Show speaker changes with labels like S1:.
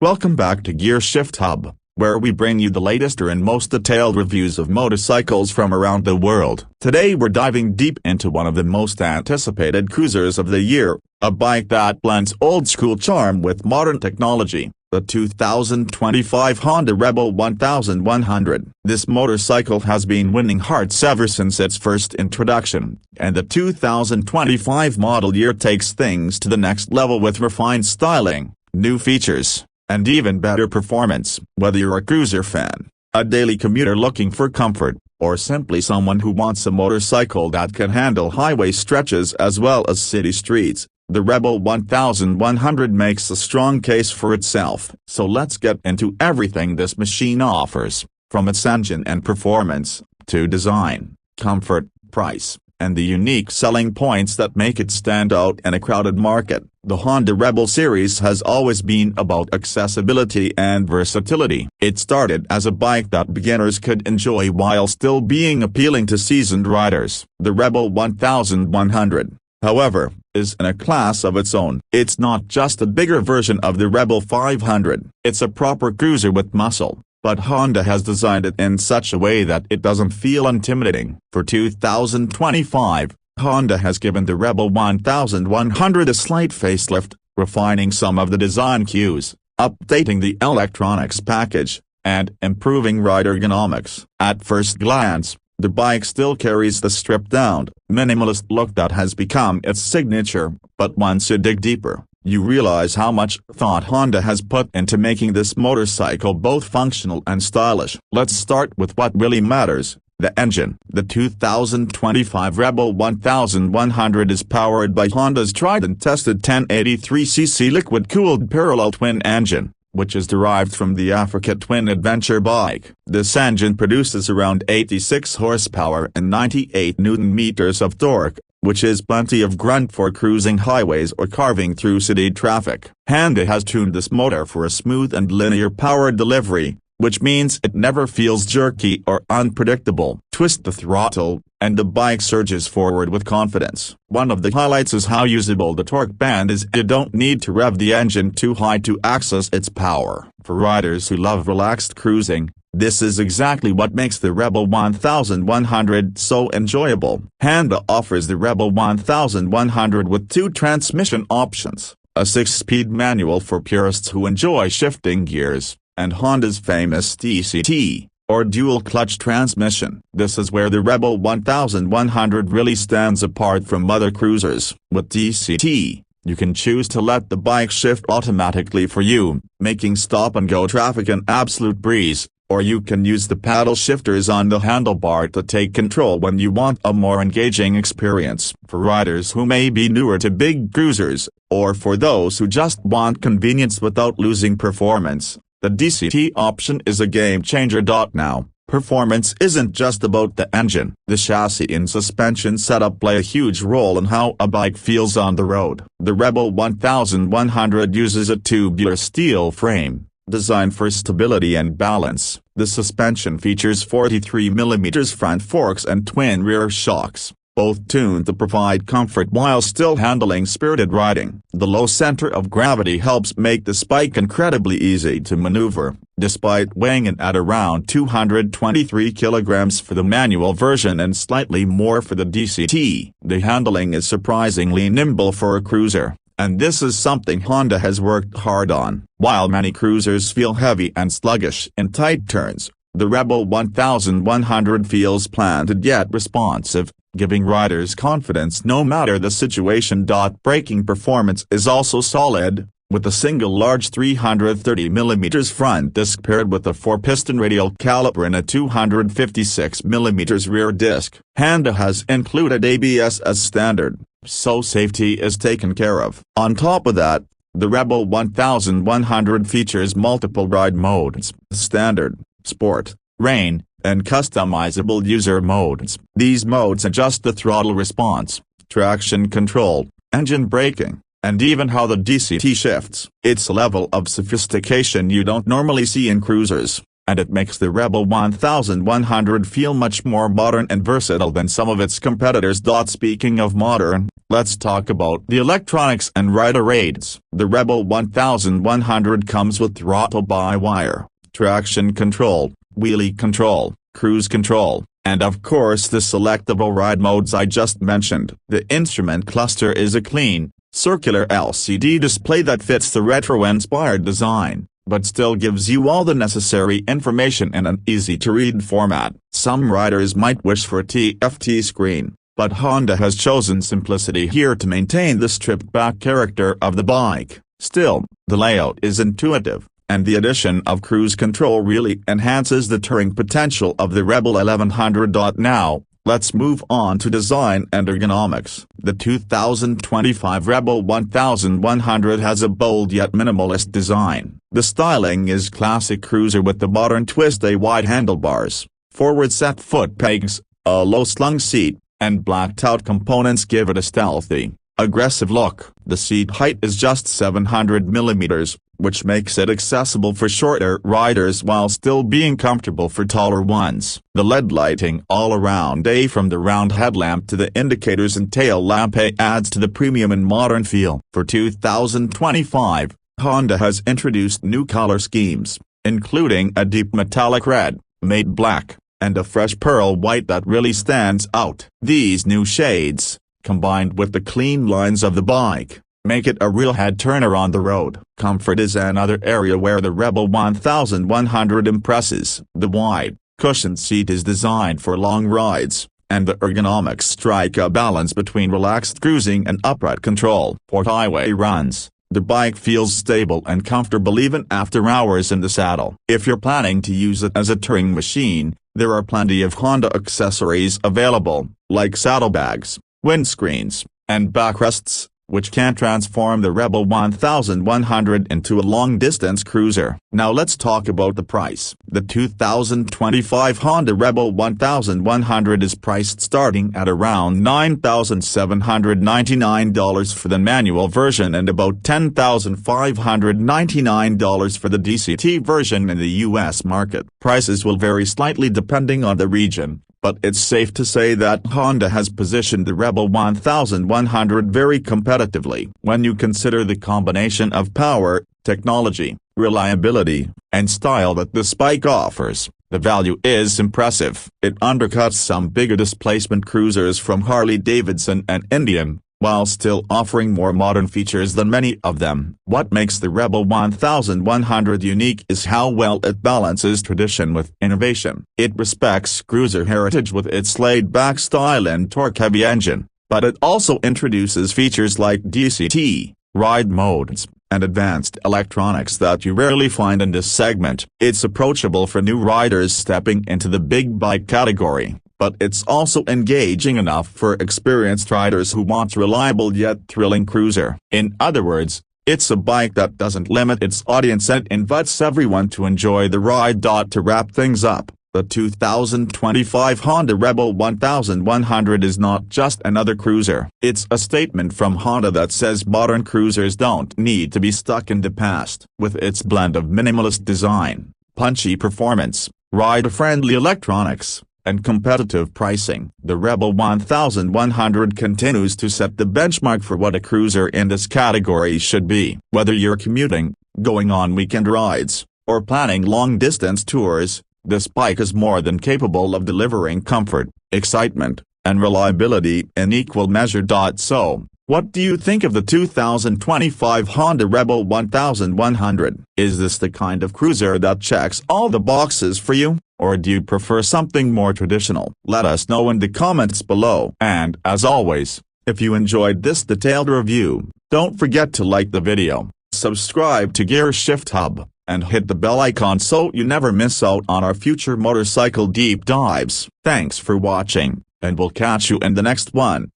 S1: Welcome back to Gear Shift Hub, where we bring you the latest and most detailed reviews of motorcycles from around the world. Today we're diving deep into one of the most anticipated cruisers of the year, a bike that blends old-school charm with modern technology, the 2025 Honda Rebel 1100. This motorcycle has been winning hearts ever since its first introduction, and the 2025 model year takes things to the next level with refined styling, new features, and even better performance. Whether you're a cruiser fan, a daily commuter looking for comfort, or simply someone who wants a motorcycle that can handle highway stretches as well as city streets, the Rebel 1100 makes a strong case for itself. So let's get into everything this machine offers, from its engine and performance, to design, comfort, price, and the unique selling points that make it stand out in a crowded market. The Honda Rebel series has always been about accessibility and versatility. It started as a bike that beginners could enjoy while still being appealing to seasoned riders. The Rebel 1100, however, is in a class of its own. It's not just a bigger version of the Rebel 500, it's a proper cruiser with muscle. But Honda has designed it in such a way that it doesn't feel intimidating. For 2025, Honda has given the Rebel 1100 a slight facelift, refining some of the design cues, updating the electronics package, and improving ride ergonomics. At first glance, the bike still carries the stripped-down, minimalist look that has become its signature, but once you dig deeper, you realize how much thought Honda has put into making this motorcycle both functional and stylish. Let's start with what really matters, the engine. The 2025 Rebel 1100 is powered by Honda's tried and tested 1083cc liquid-cooled parallel twin engine, which is derived from the Africa Twin adventure bike. This engine produces around 86 horsepower and 98 Nm of torque, which is plenty of grunt for cruising highways or carving through city traffic. Honda has tuned this motor for a smooth and linear power delivery, which means it never feels jerky or unpredictable. Twist the throttle, and the bike surges forward with confidence. One of the highlights is how usable the torque band is. You don't need to rev the engine too high to access its power. For riders who love relaxed cruising, this is exactly what makes the Rebel 1100 so enjoyable. Honda offers the Rebel 1100 with two transmission options, a 6-speed manual for purists who enjoy shifting gears, and Honda's famous DCT, or dual-clutch transmission. This is where the Rebel 1100 really stands apart from other cruisers. With DCT, you can choose to let the bike shift automatically for you, making stop-and-go traffic an absolute breeze, or you can use the paddle shifters on the handlebar to take control when you want a more engaging experience. For riders who may be newer to big cruisers, or for those who just want convenience without losing performance, the DCT option is a game-changer. Now, performance isn't just about the engine. The chassis and suspension setup play a huge role in how a bike feels on the road. The Rebel 1100 uses a tubular steel frame, designed for stability and balance. The suspension features 43mm front forks and twin rear shocks, both tuned to provide comfort while still handling spirited riding. The low center of gravity helps make this bike incredibly easy to maneuver, despite weighing in at around 223 kilograms for the manual version and slightly more for the DCT. The handling is surprisingly nimble for a cruiser, and this is something Honda has worked hard on. While many cruisers feel heavy and sluggish in tight turns, the Rebel 1100 feels planted yet responsive, giving riders confidence no matter the situation. Braking performance is also solid, with a single large 330mm front disc paired with a 4-piston radial caliper and a 256mm rear disc. Honda has included ABS as standard, so safety is taken care of. On top of that, the Rebel 1100 features multiple ride modes: standard, sport, rain, and customizable user modes. These modes adjust the throttle response, traction control, engine braking, and even how the DCT shifts. It's a level of sophistication you don't normally see in cruisers, and it makes the Rebel 1100 feel much more modern and versatile than some of its competitors. Speaking of modern, let's talk about the electronics and rider aids. The Rebel 1100 comes with throttle-by-wire, traction control, wheelie control, cruise control, and of course the selectable ride modes I just mentioned. The instrument cluster is a clean, circular LCD display that fits the retro-inspired design, but still gives you all the necessary information in an easy-to-read format. Some riders might wish for a TFT screen, but Honda has chosen simplicity here to maintain the stripped-back character of the bike. Still, the layout is intuitive, and the addition of cruise control really enhances the touring potential of the Rebel 1100. Now, let's move on to design and ergonomics. The 2025 Rebel 1100 has a bold yet minimalist design. The styling is classic cruiser with the modern twist, wide handlebars, forward set foot pegs, a low-slung seat, and blacked-out components give it a stealthy, aggressive look. The seat height is just 700 mm, which makes it accessible for shorter riders while still being comfortable for taller ones. The LED lighting all around, from the round headlamp to the indicators and tail lamp, adds to the premium and modern feel. For 2025, Honda has introduced new color schemes, including a deep metallic red, matte black, and a fresh pearl white that really stands out. These new shades, combined with the clean lines of the bike, make it a real head-turner on the road. Comfort is another area where the Rebel 1100 impresses. The wide, cushioned seat is designed for long rides, and the ergonomics strike a balance between relaxed cruising and upright control. For highway runs, the bike feels stable and comfortable even after hours in the saddle. If you're planning to use it as a touring machine, there are plenty of Honda accessories available, like saddlebags, windscreens, and backrests, which can transform the Rebel 1100 into a long-distance cruiser. Now let's talk about the price. The 2025 Honda Rebel 1100 is priced starting at around $9,799 for the manual version and about $10,599 for the DCT version in the US market. Prices will vary slightly depending on the region, but it's safe to say that Honda has positioned the Rebel 1100 very competitively. When you consider the combination of power, technology, reliability, and style that this bike offers, the value is impressive. It undercuts some bigger displacement cruisers from Harley-Davidson and Indian, while still offering more modern features than many of them. What makes the Rebel 1100 unique is how well it balances tradition with innovation. It respects cruiser heritage with its laid-back style and torque-heavy engine, but it also introduces features like DCT, ride modes, and advanced electronics that you rarely find in this segment. It's approachable for new riders stepping into the big bike category, but it's also engaging enough for experienced riders who want a reliable yet thrilling cruiser. In other words, it's a bike that doesn't limit its audience and invites everyone to enjoy the ride. To wrap things up, the 2025 Honda Rebel 1100 is not just another cruiser. It's a statement from Honda that says modern cruisers don't need to be stuck in the past. With its blend of minimalist design, punchy performance, rider-friendly electronics, and competitive pricing, the Rebel 1100 continues to set the benchmark for what a cruiser in this category should be. Whether you're commuting, going on weekend rides, or planning long-distance tours, this bike is more than capable of delivering comfort, excitement, and reliability in equal measure. So, what do you think of the 2025 Honda Rebel 1100? Is this the kind of cruiser that checks all the boxes for you? Or do you prefer something more traditional? Let us know in the comments below. And as always, if you enjoyed this detailed review, don't forget to like the video, subscribe to Gear Shift Hub, and hit the bell icon so you never miss out on our future motorcycle deep dives. Thanks for watching, and we'll catch you in the next one.